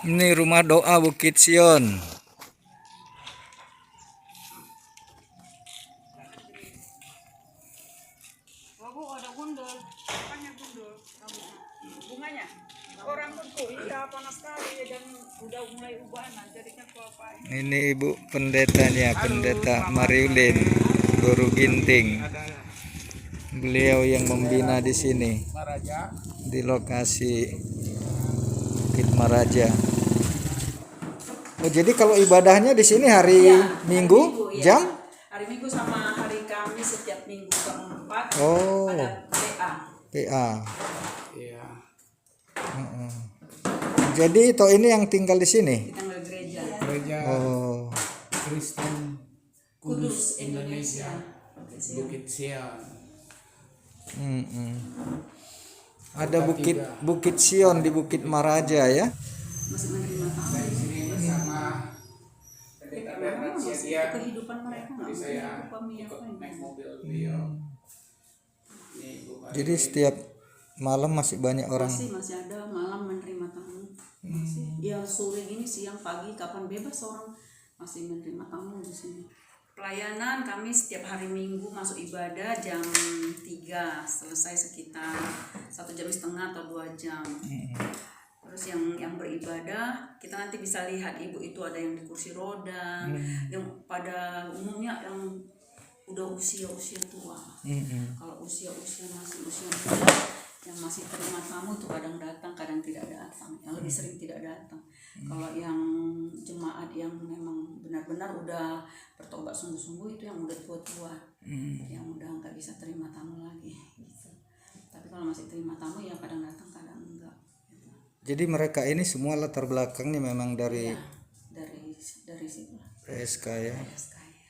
Ini rumah doa Bukit Sion. Ada gundul, apanya gundul? Bunganya? Orang tuh iya panas sekali dan udah mulai ubahan, jadinya apa? Ini ibu pendetanya, Pendeta Mariulin Guru Ginting. Beliau yang membina di sini, di lokasi Bukit Maraja. Oh, jadi kalau ibadahnya di sini hari Minggu, ya. jam? Hari Minggu sama hari Kamis setiap minggu keempat Oh, ada PA. PA. Iya. Jadi toh ini yang tinggal di sini. Kita nggak gereja. Gereja Oh, Kristen Kudus Indonesia. Bukit Sion. ada Bukit Sion di Bukit Maraja ya. Masih menerima tamu. Saya di sini bersama pendeta Bernard Siadia. Kehidupan mereka nggak Jadi saya ikut naik mobil beliau. Ini Bu Pak. Jadi setiap malam masih banyak orang. Masih ada malam menerima tamu. Ya sore gini, siang, pagi, kapan bebas orang masih menerima tamu di sini. Pelayanan kami setiap hari Minggu masuk ibadah jam 3, selesai sekitar 1,5 jam atau 2 jam. Terus yang beribadah kita nanti bisa lihat ibu itu ada yang di kursi roda, yang pada umumnya yang udah usia tua. Kalau usia masih usia muda, yang masih terima tamu itu kadang datang, kadang tidak datang. Yang lebih sering tidak datang. Kalau yang jemaat yang memang benar-benar udah bertobat sungguh-sungguh itu yang udah tua-tua, yang udah nggak bisa terima tamu lagi. Gitu. Tapi kalau masih terima tamu ya kadang datang, kadang enggak. Gitu. Jadi mereka ini semua latar belakangnya memang dari dari situ. PSK ya. PSK ya.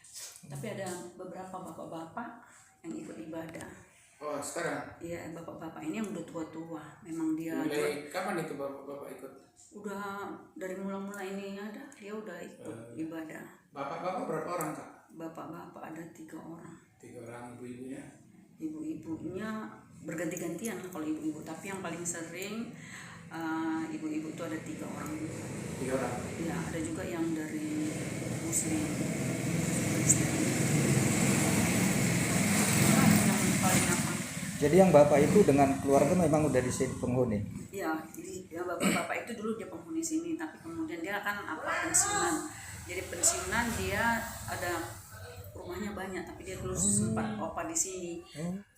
Tapi ada beberapa bapak-bapak yang ikut ibadah. Oh sekarang? Iya, bapak-bapak ini yang udah tua-tua. Memang dia Mulai kapan itu bapak ikut? Udah dari mula-mula ini ada, dia udah ikut ibadah. Bapak-bapak berapa orang Kak? Bapak-bapak ada 3 orang. 3 orang, ibu-ibunya? Ibu-ibunya berganti-gantian kalau ibu-ibu, tapi yang paling sering ibu-ibu itu ada 3 orang. 3 orang? Ya, ada juga yang dari Muslim, Kristen. Yang paling apa? Jadi yang bapak itu dengan keluarga memang udah di sini penghuni. Ya bapak-bapak itu dulu dia penghuni sini, tapi kemudian dia kan pensiunan. Jadi pensiunan dia ada rumahnya banyak, tapi dia dulu sempat opa di sini.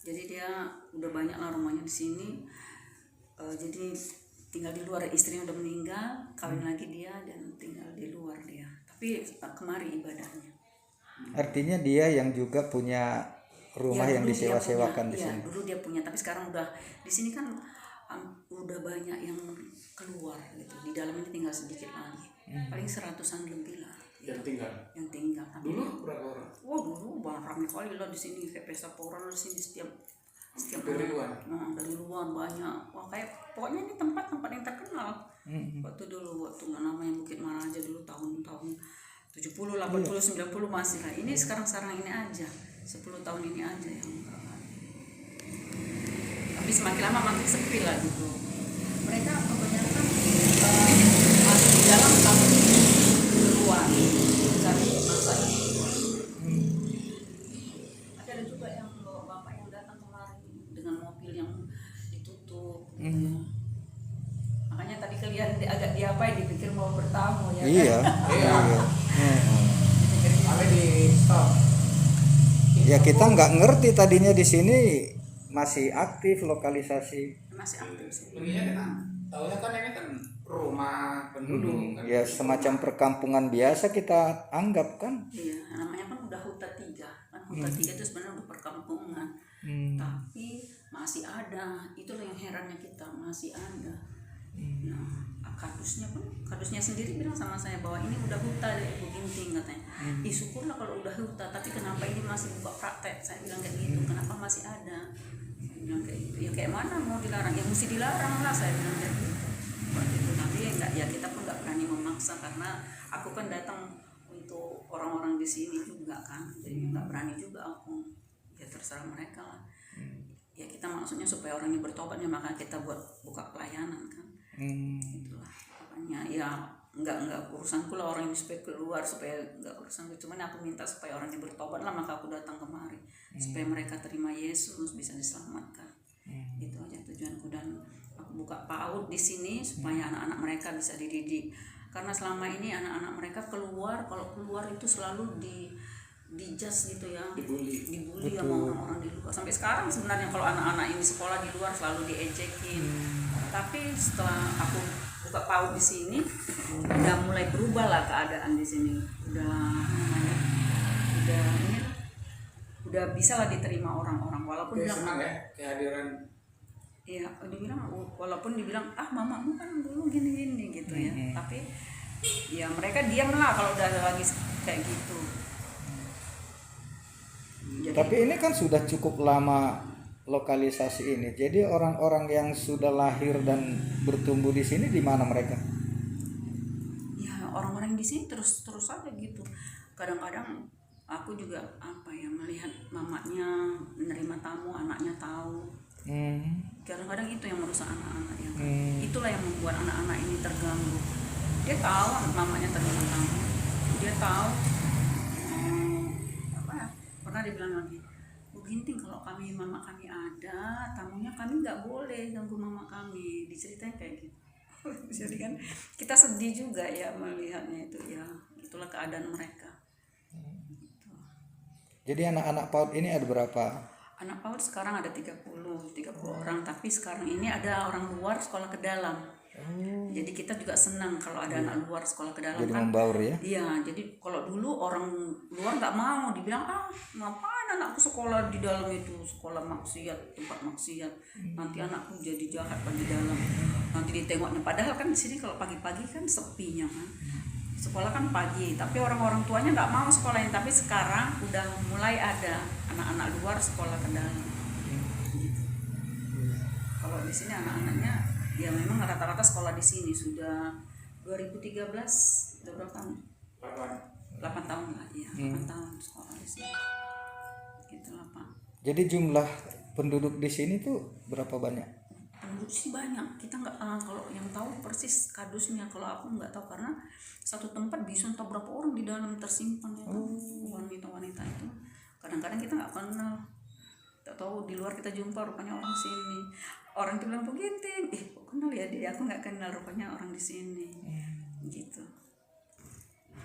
Jadi dia udah banyak lah rumahnya di sini. Jadi tinggal di luar, istrinya udah meninggal, kawin lagi dia dan tinggal di luar dia. Tapi kemari ibadahnya. Artinya dia yang juga punya rumah yang disewa-sewakan di sini. Dulu dia punya, tapi sekarang udah di sini kan udah banyak yang keluar gitu. Di dalam ini tinggal sedikit lagi. Paling 100-an lebih lah. Yang tinggal. Dulu berapa orang? Dulu ramai kali lah di sini, kayak pesta poran di sini setiap dari luar. Dari luar banyak. Wah, kayak pokoknya ini tempat yang terkenal. Waktu namanya Bukit Maraja dulu tahun-tahun 70, 80, 90 masih lah. Ini sekarang ini aja. 10 tahun ini aja yang tapi semakin lama makin sepi lah gitu. Mereka kebanyakan masih di dalam tapi keluar cari masa ini. Ada juga yang bapak yang datang kemarin dengan mobil yang ditutup. Makanya tadi kalian agak diapain, dipikir mau bertamu ya. Iya. Iya. Kami di stop. Ya kita nggak ngerti tadinya di sini masih aktif lokalisasi. Masih aktif sih. Begini kan, tahunya kan ini kan rumah penduduk. Kan Ya semacam perkampungan biasa kita anggap kan. Iya, namanya kan udah Huta 3. Kan Huta 3 itu sebenarnya udah perkampungan. Tapi masih ada. Itulah yang herannya kita, masih ada. Nah, kadusnya sendiri bilang sama saya bahwa ini udah huta dari Ibu Ginting katanya. Syukurlah kalau udah huta, tapi kenapa ini masih buka praktek? Saya bilang kayak gitu. Kenapa masih ada? Saya bilang kayak gitu. Ya kayak mana mau dilarang? Ya mesti dilarang lah, saya bilang kayak gitu. Waktu itu tapi ya kita pun nggak berani memaksa, karena aku kan datang untuk orang-orang di sini juga kan, jadi nggak berani juga aku. Ya terserah mereka lah. Ya kita maksudnya supaya orangnya bertobat, ya maka kita buat buka pelayanan kan. Itulah. ya nggak urusanku lah orang ini supaya keluar, supaya nggak urusanku, cuman aku minta supaya orang ini bertobat lah, maka aku datang kemari supaya mereka terima Yesus, bisa diselamatkan. Itu aja tujuanku, dan aku buka PAUD di sini supaya anak-anak mereka bisa dididik, karena selama ini anak-anak mereka keluar, kalau keluar itu selalu dijudge gitu ya, dibully sama orang-orang di luar. Sampai sekarang sebenarnya kalau anak-anak ini sekolah di luar selalu diejekin. Tapi setelah aku buka PAUD di sini, udah mulai berubah lah keadaan di sini. Udah bisa lah diterima orang-orang, walaupun Oke, bilang senang ya kehadiran. Iya, walaupun dibilang mamamu kan dulu gini-gini gitu ya. Tapi ya mereka diam lah kalau udah lagi kayak gitu. Jadi, Tapi ini kan sudah cukup lama lokalisasi ini. Jadi orang-orang yang sudah lahir dan bertumbuh di sini di mana mereka? ya orang-orang di sini terus aja gitu. Kadang-kadang aku juga melihat mamanya menerima tamu, anaknya tahu. Kadang-kadang itu yang merusak anak-anak ya. Itulah yang membuat anak-anak ini terganggu. Dia tahu mamanya terima tamu, dia tahu pernah dibilang lagi, Bu Ginting, kalau mama kami ada tamunya, kami nggak boleh ganggu mama kami, diceritain kayak gitu. Jadi kan kita sedih juga ya melihatnya itu ya, itulah keadaan mereka. Jadi anak-anak PAUD ini ada berapa? Anak PAUD sekarang ada 30 orang, tapi sekarang ini ada orang luar sekolah ke dalam. Jadi kita juga senang kalau ada anak luar sekolah ke dalam. Jadi kan membaur ya? Iya, jadi kalau dulu orang luar nggak mau, dibilang ngapain anakku sekolah di dalam itu, sekolah maksiat, tempat maksiat, nanti anakku jadi jahat di dalam, nanti ditengoknya. Padahal kan di sini kalau pagi-pagi kan sepinya kan, sekolah kan pagi, tapi orang-orang tuanya nggak mau sekolahin. Tapi sekarang udah mulai ada anak-anak luar sekolah ke dalam. Gitu. Kalau di sini anak-anaknya ya memang rata-rata sekolah di sini sudah 2013, udah berapa tahun? 8 tahun lah ya, 8 tahun sekolah di sini. Gitu lah Pak. Jadi jumlah penduduk di sini tuh berapa banyak? Penduduk sih banyak, kita nggak kalau yang tahu persis kadusnya, kalau aku nggak tahu, karena satu tempat bisa entah berapa orang di dalam tersimpan ya kan, wanita-wanita itu. Kadang-kadang kita nggak kenal, tak tahu di luar kita jumpa rupanya orang sini. Orang itu bilang, Bu Ginting, kok kenal ya dia? Aku nggak kenal, rupanya orang di sini. Gitu.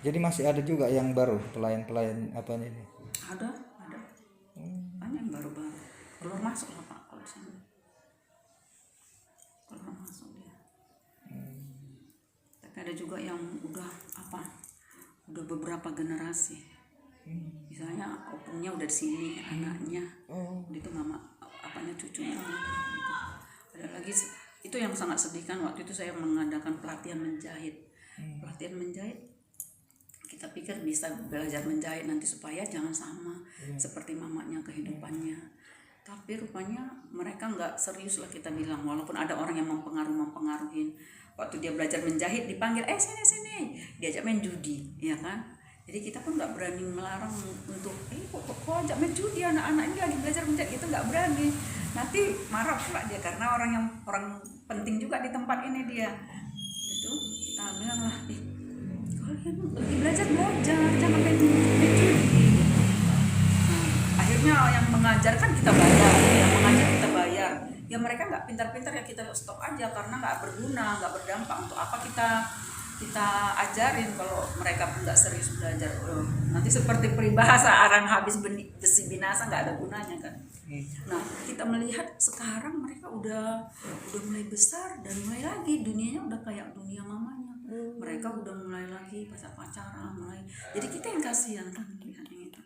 Jadi masih ada juga yang baru, pelayan-pelayan apanya ini? Ada. Banyak yang baru-baru. Keluar masuk lah Pak kalau sini. Keluar masuk dia. Tapi ada juga yang udah beberapa generasi. Misalnya opungnya udah di sini, anaknya, itu mama, cucunya. Gitu. Ada lagi itu yang sangat sedih kan, waktu itu saya mengadakan pelatihan menjahit. Kita pikir bisa belajar menjahit nanti supaya jangan sama seperti mamanya kehidupannya. Tapi rupanya mereka nggak serius lah, kita bilang, walaupun ada orang yang mempengaruhin. Waktu dia belajar menjahit dipanggil, sini, diajak main judi, ya kan? Jadi kita pun nggak berani melarang untuk, kok ajak main judi, anak-anak ini lagi belajar menjahit, kita nggak berani. Nanti marah pula dia, karena orang penting juga di tempat ini dia. Itu kita bilang lah, kalian lagi belajar, jangan main judi. Akhirnya yang mengajar kan kita bayar, ya mereka nggak pintar-pintar, ya kita stop aja karena nggak berguna, nggak berdampak. Untuk apa kita ajarin kalau mereka pun nggak serius belajar? Nanti seperti peribahasa, arang habis besi binasa, nggak ada gunanya kan. Nah, kita melihat sekarang mereka udah mulai besar dan mulai lagi dunianya udah kayak dunia mamanya. Mereka udah mulai lagi pacaran, mulai. Jadi kita yang kasihan kan melihatnya itu.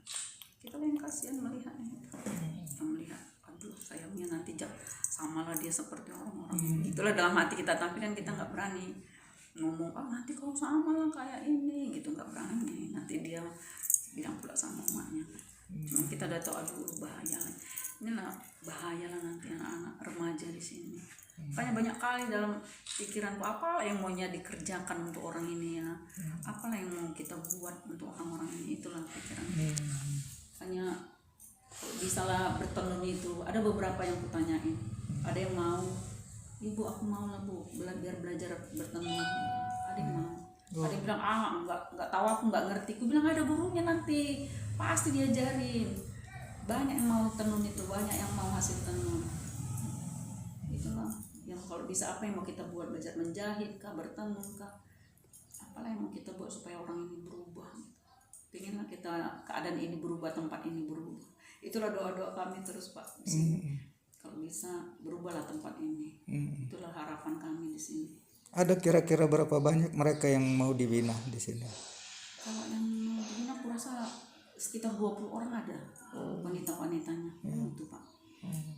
Kita yang kasihan melihatnya itu. Kita melihat, aduh sayangnya nanti samalah dia seperti orang-orang. Itulah dalam hati kita, tapi kan kita nggak berani ngomong, nanti kau sama lah kayak ini gitu, nggak berani. Nanti dia bilang pula sama emaknya. Cuma kita udah tahu, aduh bahaya. Inilah bahaya lah nanti anak-anak remaja di sini. Makanya banyak kali dalam pikiranku, apalah yang maunya dikerjakan untuk orang ini ya, apalah yang mau kita buat untuk orang-orang ini, itulah pikiran. Hanya bisa lah bertenun itu. Ada beberapa yang kutanyain, ada yang mau, Ibu aku mau lah Bu, biar belajar bertenun. Ada yang mau. Ada yang bilang nggak tahu, aku nggak ngerti. Aku bilang ada gurunya nanti pasti diajarin. Banyak yang mau tenun itu, banyak yang mau hasil tenun. Itulah yang kalau bisa apa yang mau kita buat, belajar menjahit kah, bertenun kah, apalah yang mau kita buat supaya orang ini berubah. Pengenlah kita keadaan ini berubah, tempat ini berubah. Itulah doa-doa kami terus Pak di sini. Kalau bisa berubahlah tempat ini. Itulah harapan kami di sini. Ada kira-kira berapa banyak mereka yang mau dibina di sini? Kalau yang mau dibina aku rasa sekitar 20 orang ada, wanita-wanitanya. Itu Pak.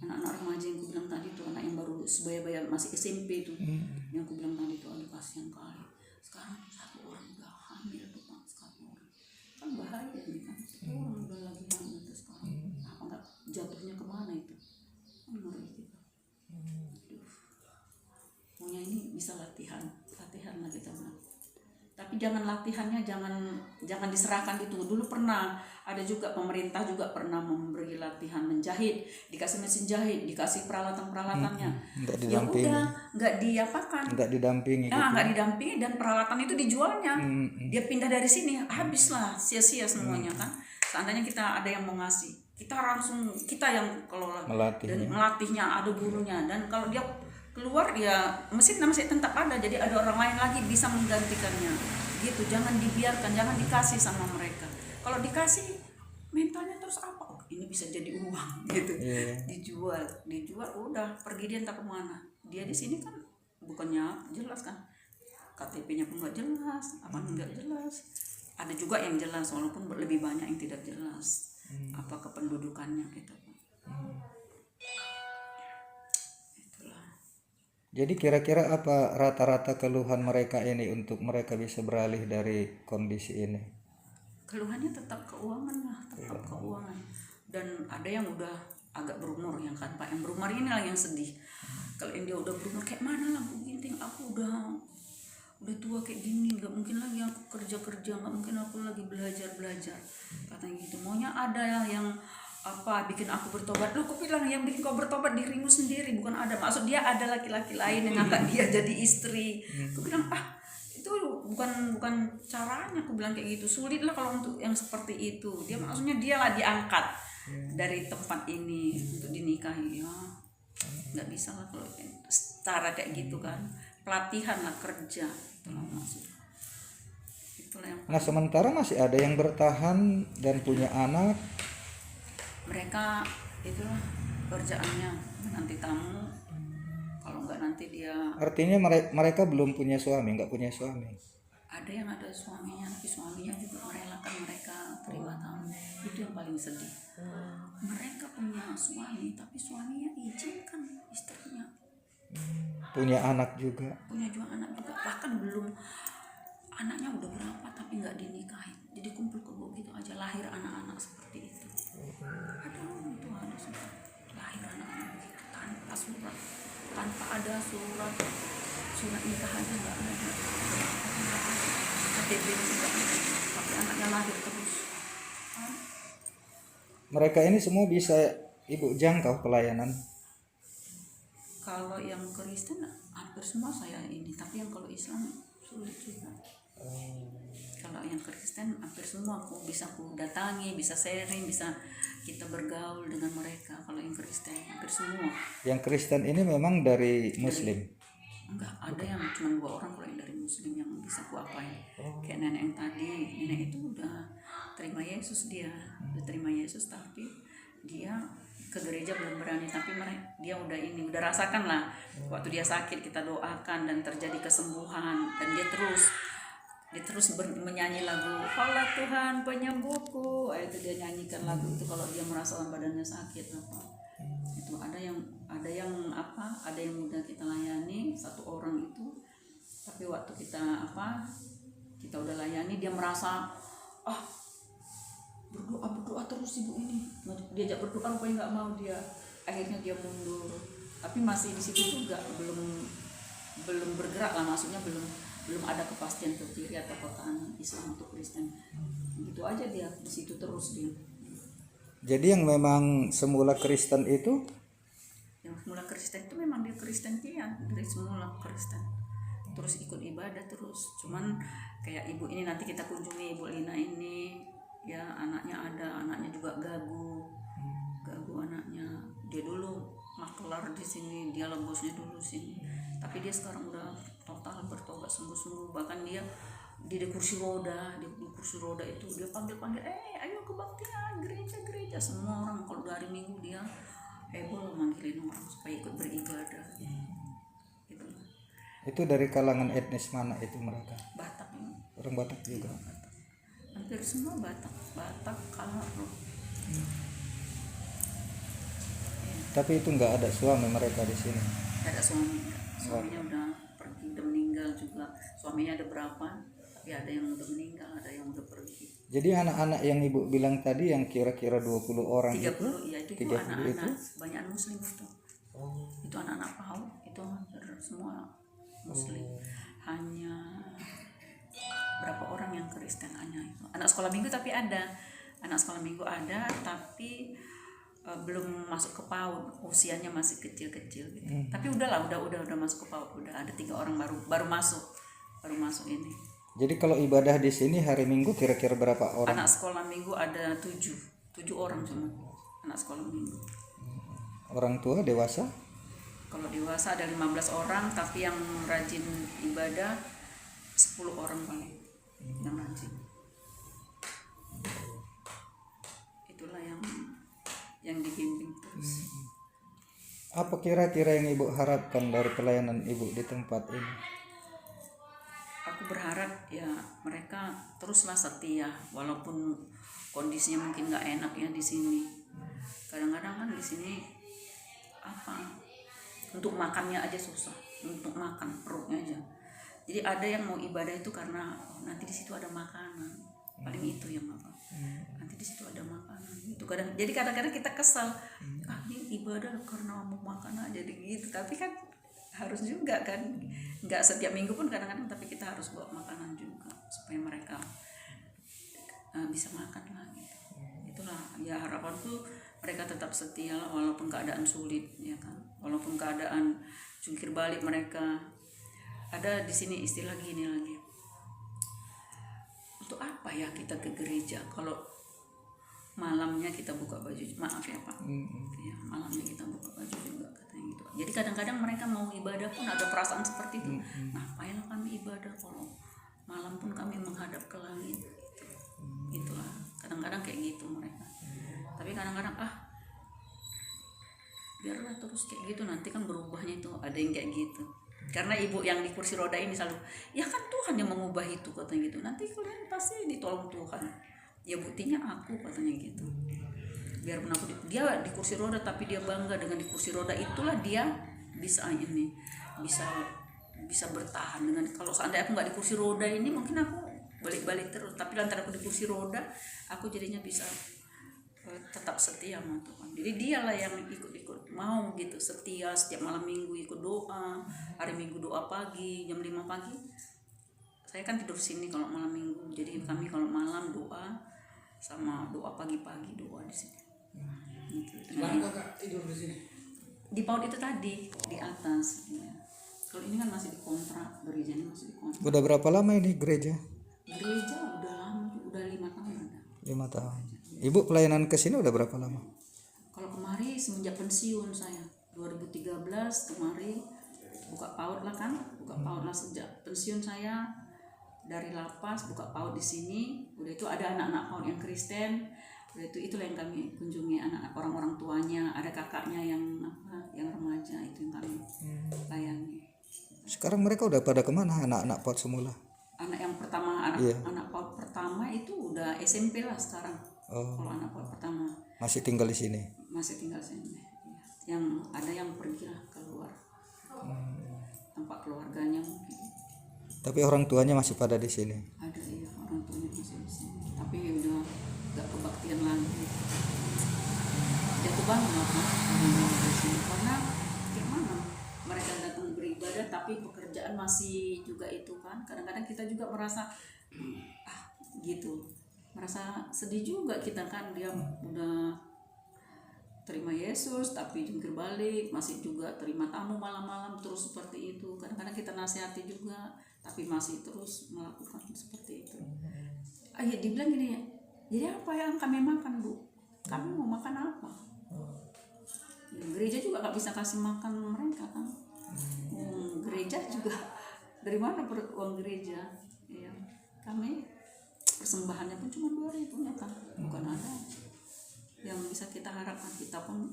Anak-anak remaja yang aku bilang tadi itu, anak yang baru sebaya-baya masih SMP itu. Yang aku bilang tadi itu, aduh kasihan kali. Sekarang 1 orang udah hamil tuh Pak, 1 orang. Kan bahaya ini kan. 1 orang udah lagi hamil tuh sekarang. Apa enggak jatuhnya kemana itu? Kan ngeri kita. Aduh. Pokoknya ini bisa latihan lah kita bilang. Tapi jangan latihannya jangan diserahkan itu. Dulu pernah ada juga pemerintah juga pernah memberi latihan menjahit, dikasih mesin jahit, dikasih peralatan-peralatannya. Ya udah, nggak diapakan. Nggak didampingi. Nah, nggak didampingi dan peralatan itu dijualnya. Dia pindah dari sini, habislah, sia-sia semuanya kan. Seandainya kita ada yang mau ngasih, kita yang kelola dan melatihnya, ada gurunya, dan kalau dia keluar ya mesin masih tetap ada, jadi ada orang lain lagi bisa menggantikannya gitu. Jangan dibiarkan, jangan dikasih sama mereka. Kalau dikasih mentalnya terus apa, oh ini bisa jadi uang gitu. dijual udah pergi dia entah kemana. Dia di sini kan bukannya jelas kan, KTP-nya pun nggak jelas, apa nggak jelas. Ada juga yang jelas walaupun lebih banyak yang tidak jelas apa kependudukannya gitu. Jadi kira-kira apa rata-rata keluhan mereka ini untuk mereka bisa beralih dari kondisi ini? Keluhannya tetap keuangan lah, tetap keuangan. Dan ada yang udah agak berumur yang kan Pak, yang berumur ini lah yang sedih. Kalau yang dia udah berumur kayak mana lah Bu Ginting, aku udah tua kayak gini, nggak mungkin lagi aku kerja, nggak mungkin aku lagi belajar, katanya gitu. Maunya ada yang apa bikin aku bertobat. Loh, aku bilang yang bikin kau bertobat dirimu sendiri, bukan ada. Maksud dia ada laki-laki lain yang angkat dia jadi istri. Aku bilang itu bukan caranya. Aku bilang kayak gitu, sulit lah kalau untuk yang seperti itu. Dia maksudnya dia lah diangkat dari tempat ini untuk dinikahi. Ya nggak bisa lah kalau cara kayak gitu kan. Pelatihan lah, kerja, itulah maksud. Itulah yang. Nah sementara masih ada yang bertahan dan punya anak. Mereka itulah kerjaannya nanti tamu, kalau enggak nanti dia. Artinya mereka belum punya suami, nggak punya suami. Ada yang ada suaminya, tapi suaminya juga merelakan mereka terima tamu. Itu yang paling sedih. Mereka punya suami, tapi suaminya izinkan istrinya. Punya anak juga. Bahkan belum, anaknya udah berapa tapi nggak dinikahin. Jadi kumpul kebo gitu aja, lahir anak-anak seperti itu. Aduh, itu ada surat lahir anak-anak begitu tanpa ada surat nikah aja nggak ada, KTP-nya juga ada, tapi anaknya lahir terus. Mereka ini semua bisa Ibu jangkau pelayanan? Kalau yang Kristen hampir semua saya ini, tapi yang kalau Islam sulit juga. Kalau yang Kristen hampir semua aku datangi, bisa sharing, bisa kita bergaul dengan mereka. Kalau yang Kristen hampir semua. Yang Kristen ini memang dari Muslim? Enggak, ada yang cuma 2 orang kalau yang dari Muslim yang bisa aku apain. Kayak nenek yang tadi, nenek itu udah terima Yesus, udah terima Yesus, tapi dia ke gereja belum berani. Tapi dia udah rasakan lah waktu dia sakit kita doakan dan terjadi kesembuhan, dan dia terus menyanyi lagu Allah Tuhan penyembuhku. Itu dia nyanyikan lagu itu kalau dia merasakan badannya sakit apa. Itu ada yang udah kita layani 1 orang itu, tapi waktu kita udah layani dia merasa berdoa terus ibu ini, diajak berdoa rupanya nggak mau, dia akhirnya dia mundur. Tapi masih di situ juga belum bergerak lah, maksudnya belum ada kepastian ke kiri atau ke kanan, Islam atau Kristen. Gitu aja dia di situ terus dia. Jadi yang memang semula Kristen itu? Yang semula Kristen itu memang dia Kristen dia dari semula Kristen. terus ikut ibadah terus. Cuman kayak ibu ini nanti kita kunjungi, Ibu Lina ini ya, anaknya ada, anaknya juga gagu anaknya. Dia dulu makelar di sini, dia lembosnya dulu sini, tapi dia sekarang udah total bertobat sungguh-sungguh. Bahkan dia di kursi roda, di kursi roda itu dia panggil ayo kebaktian, gereja semua orang. Kalau dari Minggu dia heboh manggilin orang supaya ikut beribadah gitu. Itu dari kalangan etnis mana itu mereka? Batak ini, Orang Batak juga. hampir semua Batak kalau Tapi itu nggak ada suami mereka di sini. ada suaminya udah pergi, udah meninggal juga. Suaminya ada berapa, tapi ada yang udah meninggal, ada yang udah pergi. Jadi anak-anak yang ibu bilang tadi yang kira-kira 20 orang 30 itu, ya, itu 30 anak-anak banyak muslim itu. Itu anak-anak PAUD itu hampir semua muslim. Hanya berapa orang yang Kristen hanya itu. Anak sekolah minggu tapi ada. Anak sekolah minggu ada tapi belum masuk ke PAUD, usianya masih kecil-kecil gitu. Tapi udah masuk ke PAUD, udah ada 3 orang baru masuk ini. jadi kalau ibadah di sini hari Minggu kira-kira berapa orang? Anak sekolah minggu ada 7 orang cuma anak sekolah minggu. Orang tua dewasa? Kalau dewasa ada 15 orang, tapi yang rajin ibadah 10 orang paling yang rajin. Itulah yang dibimbing terus. Apa kira-kira yang ibu harapkan dari pelayanan ibu di tempat ini? Aku berharap ya mereka teruslah setia walaupun kondisinya mungkin nggak enak ya di sini. Kadang-kadang kan di sini untuk makannya aja susah, untuk makan perutnya aja. Jadi ada yang mau ibadah itu karena nanti di situ ada makanan, paling itu yang nanti di situ ada makanan itu. Jadi kadang-kadang kita kesal, ini ibadah karena mau makan aja gitu. Tapi kan harus juga kan, nggak setiap minggu pun kadang-kadang, tapi kita harus bawa makanan juga supaya mereka bisa makan lah gitu. Itulah ya harapanku, mereka tetap setia walaupun keadaan sulit ya kan, walaupun keadaan jungkir balik. Mereka ada di sini istilah gini lagi, untuk apa ya kita ke gereja kalau malamnya kita buka baju, maaf ya Pak, ya, malamnya kita buka baju juga katanya gitu. Jadi kadang-kadang mereka mau ibadah pun ada perasaan seperti itu, ngapain kami ibadah kalau malam pun kami menghadap ke langit gitu. Itulah kadang-kadang kayak gitu mereka. Tapi kadang-kadang biarlah terus kayak gitu, nanti kan berubahnya itu. Ada yang kayak gitu, karena ibu yang di kursi roda ini selalu, ya kan Tuhan yang mengubah itu katanya gitu, nanti kalian pasti ditolong Tuhan. Ya buktinya aku katanya gitu. Biarpun aku dia di kursi roda, tapi dia bangga dengan di kursi roda itulah dia bisa bertahan dengan. Kalau seandainya aku nggak di kursi roda ini mungkin aku balik-balik terus, tapi lantaran aku di kursi roda aku jadinya bisa tetap setia sama Tuhan. Jadi dialah yang ikut mau gitu, setia setiap malam minggu ikut doa. Hari Minggu doa pagi jam 5 pagi. Saya kan tidur sini kalau malam minggu. Jadi kami kalau malam doa sama doa pagi-pagi, doa di sini. Gitu. Sekarang kakak tidur di sini? Di PAUD itu tadi di atas. Ya. Kalau ini kan masih dikontrak, gerejanya masih dikontrak. Udah berapa lama ini gereja? Gereja udah lama, udah 5 tahun ada. 5 tahun. Ibu pelayanan ke sini udah berapa lama? Kalau kemari semenjak pensiun saya 2013 kemari buka PAUD lah kan, buka PAUD lah sejak pensiun saya dari lapas, buka PAUD di sini. Udah itu ada anak-anak PAUD yang Kristen. Udah itulah yang kami kunjungi, anak-anak orang-orang tuanya, ada kakaknya yang remaja, itu yang kami layani. Sekarang mereka udah pada kemana anak-anak PAUD semula? Anak yang pertama, anak PAUD pertama itu udah SMP lah sekarang. Kalau anak PAUD pertama Masih tinggal di sini? masih tinggal sini. Ya. Yang ada yang pergi lah keluar tempat keluarganya mungkin. Tapi orang tuanya masih pada di sini? Ada ya, orang tuanya masih di sini. Tapi udah gak kebaktian lagi. Jatuh banget lah kan di sini. Karena gimana mereka datang beribadah tapi pekerjaan masih juga itu kan. Kadang-kadang kita juga merasa gitu, merasa sedih juga kita kan. Dia udah terima Yesus tapi jungkir balik, masih juga terima tamu malam-malam terus seperti itu. Kadang-kadang kita nasihati juga tapi masih terus melakukan seperti itu. Ya dibilang gini, jadi apa yang kami makan Bu? Kami mau makan apa? Ya, gereja juga gak bisa kasih makan mereka kan. Gereja juga dari mana uang gereja? Ya, kami persembahannya pun cuma 2.000 ya kan, bukan ada yang bisa kita harapkan. Kita pun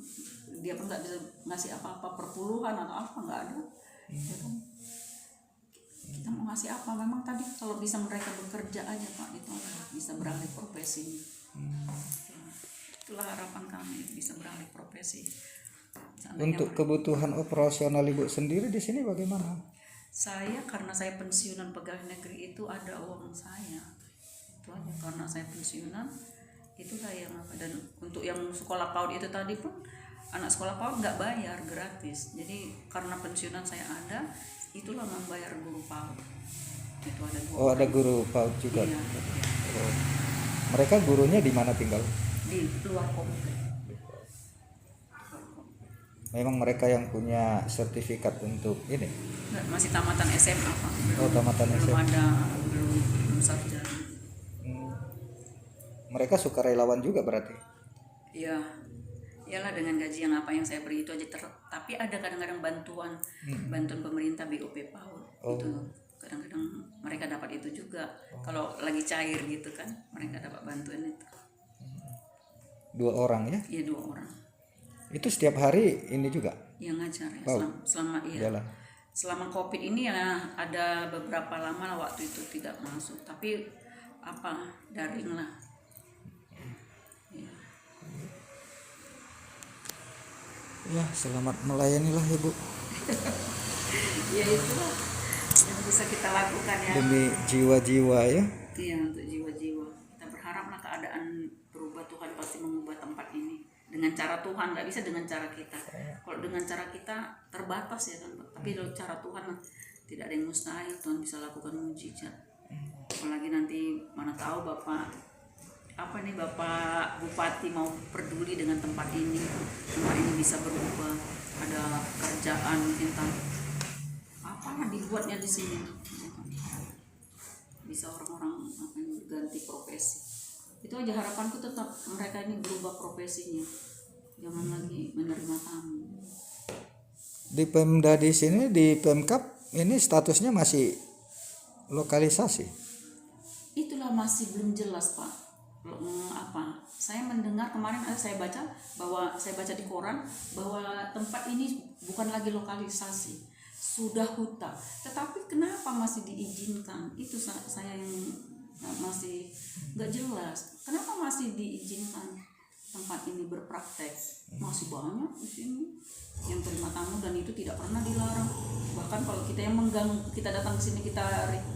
dia pun nggak bisa ngasih apa-apa perpuluhan atau apa, nggak ada ya kan. Kita mau ngasih apa? Memang tadi kalau bisa mereka bekerja aja Pak, itu bisa beralih profesi. Ya, itulah harapan kami, bisa beralih profesi. Seandainya Untuk kebutuhan operasional Ibu sendiri di sini bagaimana? saya, karena saya pensiunan pegawai negeri, itu ada uang saya itu aja. Karena saya pensiunan itu saya apa, dan untuk yang sekolah PAUD itu tadi pun anak sekolah PAUD nggak bayar, gratis. Jadi karena pensiunan saya ada, itulah membayar guru PAUD itu ada 2 Oh, ada guru PAUD juga. iya. Oh. Mereka gurunya di mana tinggal? Di luar komplek. Memang mereka yang punya sertifikat untuk ini. Nggak, masih tamatan SMA Pak. Oh, tamatan belum SMA. ada, belum sarjana. Mereka sukarelawan juga berarti. Iya, iyalah dengan gaji yang apa yang saya beri itu aja. Tapi ada kadang-kadang bantuan pemerintah BOP PAUD itu kadang-kadang mereka dapat itu juga. Kalau lagi cair gitu kan, mereka dapat bantuan itu. 2 orang ya? Iya, 2 orang Itu setiap hari ini juga yang ngajar ya. Oh, Selama iya. jalan. Selama COVID ini ya ada beberapa lama lah waktu itu tidak masuk, tapi apa daring lah. Ya, selamat melayanilah Ibu Ya itulah yang bisa kita lakukan ya. demi jiwa-jiwa ya. Iya, untuk jiwa-jiwa. Kita berharaplah keadaan berubah. Tuhan pasti mengubah tempat ini dengan cara Tuhan, nggak bisa dengan cara kita. Kalau dengan cara kita terbatas ya kan, tapi kalau cara Tuhan tidak ada yang mustahil. Tuhan bisa lakukan mujizat. Apalagi nanti mana tahu Bapak Bupati mau peduli dengan tempat ini bisa berubah, ada kerjaan entah apa dibuatnya di sini, bisa orang-orang akan berganti profesi. Itu aja harapanku, tetap mereka ini berubah profesinya, jangan lagi menerima tamu. Di Pemda di sini, di Pemkab ini statusnya masih lokalisasi. Itulah masih belum jelas Pak. Saya mendengar kemarin saya baca di koran bahwa tempat ini bukan lagi lokalisasi, sudah hutan. Tetapi kenapa masih diizinkan? Itu saya yang masih nggak jelas. Kenapa masih diizinkan tempat ini berpraktek? Masih banyak di sini yang terima tamu dan itu tidak pernah dilarang. Bahkan kalau kita yang mengganggu, kita datang ke sini, kita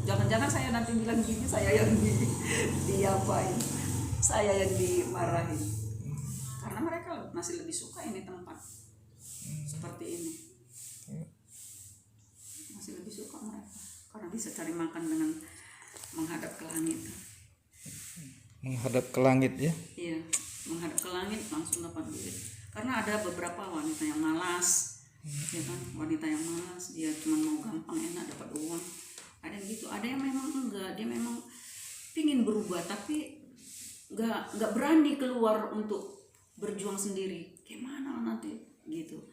jangan-jangan saya nanti bilang gini, saya yang diapain, saya yang dimarahin, karena mereka masih lebih suka ini tempat seperti ini, masih lebih suka mereka karena bisa cari makan dengan menghadap ke langit. Menghadap ke langit ya. Iya, menghadap ke langit langsung dapat duit. Karena ada beberapa wanita yang malas, ya kan, wanita yang malas, dia cuma mau gampang enak dapat uang. Ada yang gitu, ada yang memang enggak, dia memang pingin berubah tapi nggak berani keluar untuk berjuang sendiri. Gimana nanti gitu,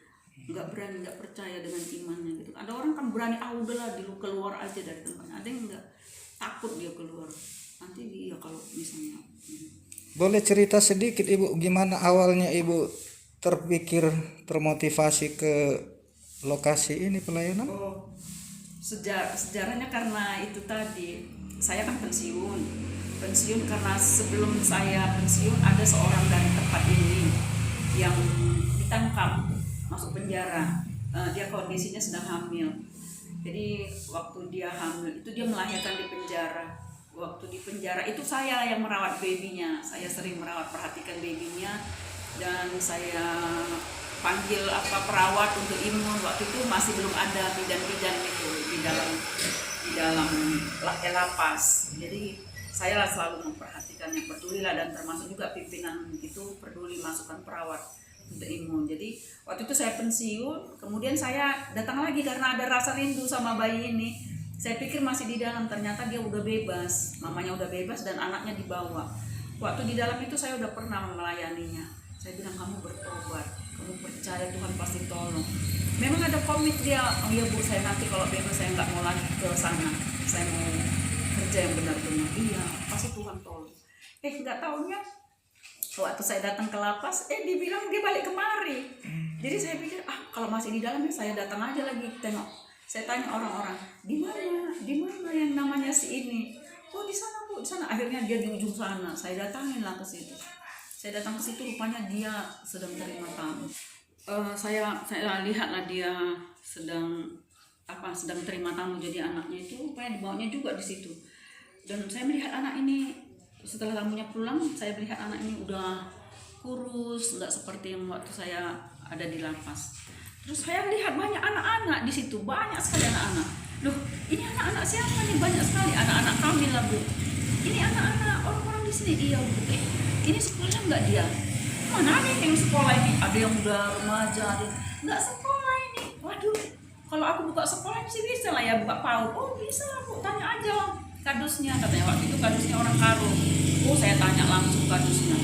nggak berani, nggak percaya dengan imannya gitu. Ada orang kan berani, udahlah di keluar aja dari tempatnya. Ada yang nggak, takut dia keluar nanti dia kalau misalnya. Boleh cerita sedikit Ibu, gimana awalnya Ibu terpikir, termotivasi ke lokasi ini pelayanan? Sejarahnya karena itu tadi, saya kan pensiun karena sebelum saya pensiun ada seorang dari tempat ini yang ditangkap, masuk penjara. Dia kondisinya sedang hamil. Jadi waktu dia hamil itu dia melahirkan di penjara. Waktu di penjara itu saya yang merawat babynya, saya sering perhatikan babynya, dan saya panggil perawat untuk imun. Waktu itu masih belum ada bidan-bidan itu di dalam lapas. Jadi saya selalu memperhatikannya, pedulilah, dan termasuk juga pimpinan itu peduli masukkan perawat. untuk imun. Jadi waktu itu saya pensiun, kemudian saya datang lagi karena ada rasa rindu sama bayi ini. Saya pikir masih di dalam, ternyata dia udah bebas, mamanya udah bebas dan anaknya dibawa. Waktu di dalam itu saya udah pernah melayaninya. Saya bilang, kamu bertobat, kamu percaya Tuhan pasti tolong. Memang ada komit dia, oh iya Bu, saya nanti kalau bebas saya nggak mau lagi ke sana, saya mau kerja yang benar-benar. Iya, pasti Tuhan tolong. Nggak taunya waktu saya datang ke lapas, dibilang dia balik kemari. Jadi saya pikir, kalau masih di dalamnya saya datang aja lagi tengok. Saya tanya orang-orang, di mana yang namanya si ini? Oh di sana Bu, di sana. Akhirnya dia di ujung sana. Saya datangin lah ke situ. Saya datang ke situ, rupanya dia sedang terima tamu. Saya lihat lah dia sedang terima tamu, jadi anaknya itu rupanya dibawanya juga di situ. Dan saya melihat anak ini, setelah tamunya pulang, saya melihat anak ini udah kurus, nggak seperti yang waktu saya ada di lapas. Terus saya lihat banyak anak-anak di situ, banyak sekali anak-anak. Loh, ini anak-anak siapa nih? Banyak sekali anak-anak kami lah Bu. Ini anak-anak orang-orang di sini. Iya Bu. Ini sekolah nggak dia? Mana ada yang sekolah ini? Ada yang udah remaja, ada nggak sekolah ini. Waduh, kalau aku buka sekolah sih bisa lah ya buka PAUD. Oh bisa Bu, tanya aja kadusnya. Katanya waktu itu kadusnya orang Karo. Oh saya tanya langsung kadusnya.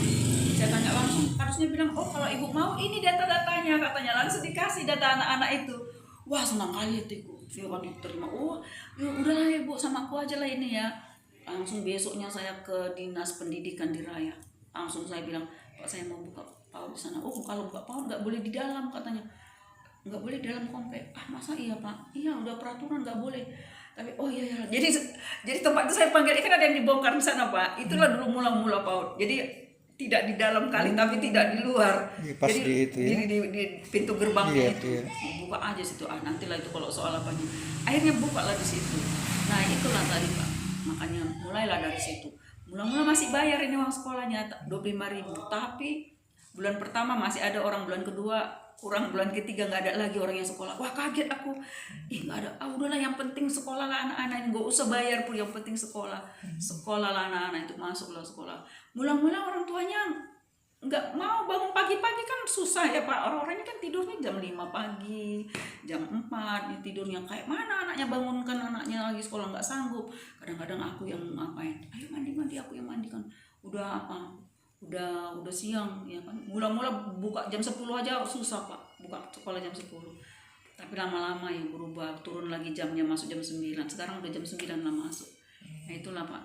Kadusnya bilang, oh kalau ibu mau ini data-datanya, katanya langsung dikasih data anak-anak itu. Wah senang kali itu Firman diterima. Oh ya udahlah ya Bu, sama aku aja lah ini ya. Langsung besoknya saya ke dinas pendidikan di Raya. Langsung saya bilang, Pak saya mau buka PAUD di sana. Oh kalau buka PAUD nggak boleh di dalam katanya. Nggak boleh dalam komplek. Masa iya Pak? Iya udah peraturan nggak boleh. Tapi oh iya. Jadi tempat itu saya panggil, kan ada yang dibongkar di sana Pak. Itulah dulu mula-mula PAUD. Jadi tidak di dalam kali tapi tidak di luar. Pas jadi di itu ya. di pintu gerbangnya itu. Iya. Buka aja situ. Nantilah itu kalau soal apanya. Akhirnya buka lah di situ. Nah itulah tadi Pak. Makanya mulailah dari situ. Mula-mula masih bayar ini uang sekolahnya 25.000, tapi bulan pertama masih ada orang, bulan kedua kurang, bulan ketiga nggak ada lagi orang yang sekolah. Wah kaget aku, nggak ada. Udahlah yang penting sekolah lah anak-anak ini, nggak usah bayar pun, yang penting sekolah lah anak-anak itu, masuklah sekolah. Mula-mula orang tuanya nggak mau bangun pagi-pagi, kan susah ya Pak, orang-orangnya kan tidurnya jam 5 pagi, jam 4 dia tidurnya. Kayak mana anaknya bangunkan anaknya lagi sekolah, nggak sanggup. Kadang-kadang aku yang ngapain, ayo mandi, aku yang mandikan. Udah siang ya kan. Mula-mula buka jam 10 aja susah Pak, buka sekolah jam 10. Tapi lama-lama ya berubah, turun lagi jamnya, masuk jam 9. Sekarang udah jam 9 lah masuk. Nah itulah Pak,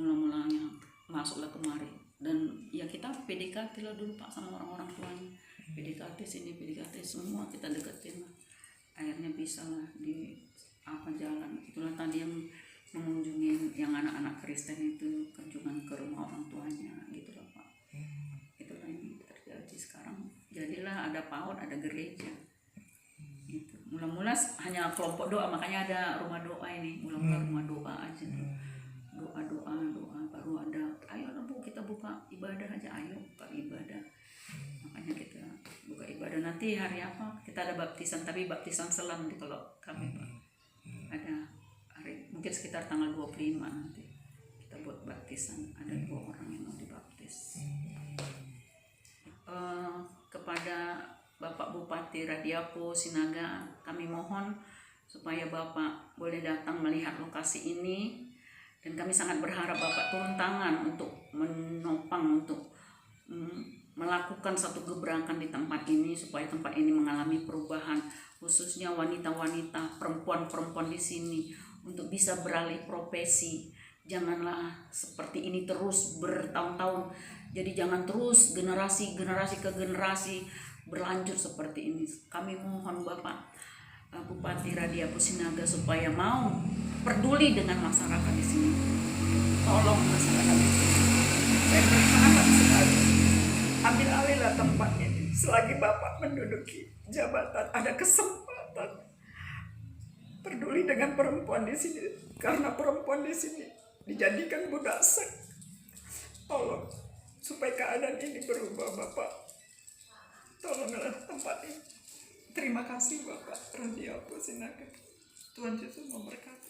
mula-mulanya masuklah kemari. Dan ya kita PDKT lah dulu Pak sama orang-orang tuanya. PDKT sini, PDKT semua kita deketin lah. Akhirnya bisa lah di jalan. Itulah tadi yang mengunjungi yang anak-anak Kristen itu, kunjungan ke rumah orang tuanya gitu lah Pak. Itulah yang terjadi sekarang. Jadilah ada PAUD, ada gereja. Gitu. Mula-mula hanya kelompok doa, makanya ada rumah doa ini. Mula-mula rumah doa aja. Doa baru ada. Ayo Bu, kita buka ibadah aja, ayo buka ibadah. Makanya kita buka ibadah. Nanti hari apa? Kita ada baptisan, tapi baptisan selam di kalau kami Pak. Ada hari mungkin sekitar tanggal 25 nanti kita buat baptisan, ada 2 orang yang mau dibaptis. Kepada Bapak Bupati Radiapo Sinaga, kami mohon supaya Bapak boleh datang melihat lokasi ini, dan kami sangat berharap Bapak turun tangan untuk menopang, untuk melakukan satu gebrakan di tempat ini supaya tempat ini mengalami perubahan, khususnya wanita-wanita, perempuan-perempuan di sini untuk bisa beralih profesi. Janganlah seperti ini terus bertahun-tahun. Jadi jangan terus generasi ke generasi berlanjut seperti ini. Kami mohon Bapak Bupati Radiapo Sinaga supaya mau peduli dengan masyarakat di sini. Tolong masyarakat di sini. Saya berharap sekali. Ambil alihlah tempatnya. Selagi Bapak menduduki jabatan, ada kesempatan peduli dengan perempuan di sini, karena perempuan di sini dijadikan budak seks. Tolong supaya keadaan ini berubah Bapak. Tolonglah tempat ini. Terima kasih Bapak Radiapo Sinaga. Tuhan Yesus memberkati.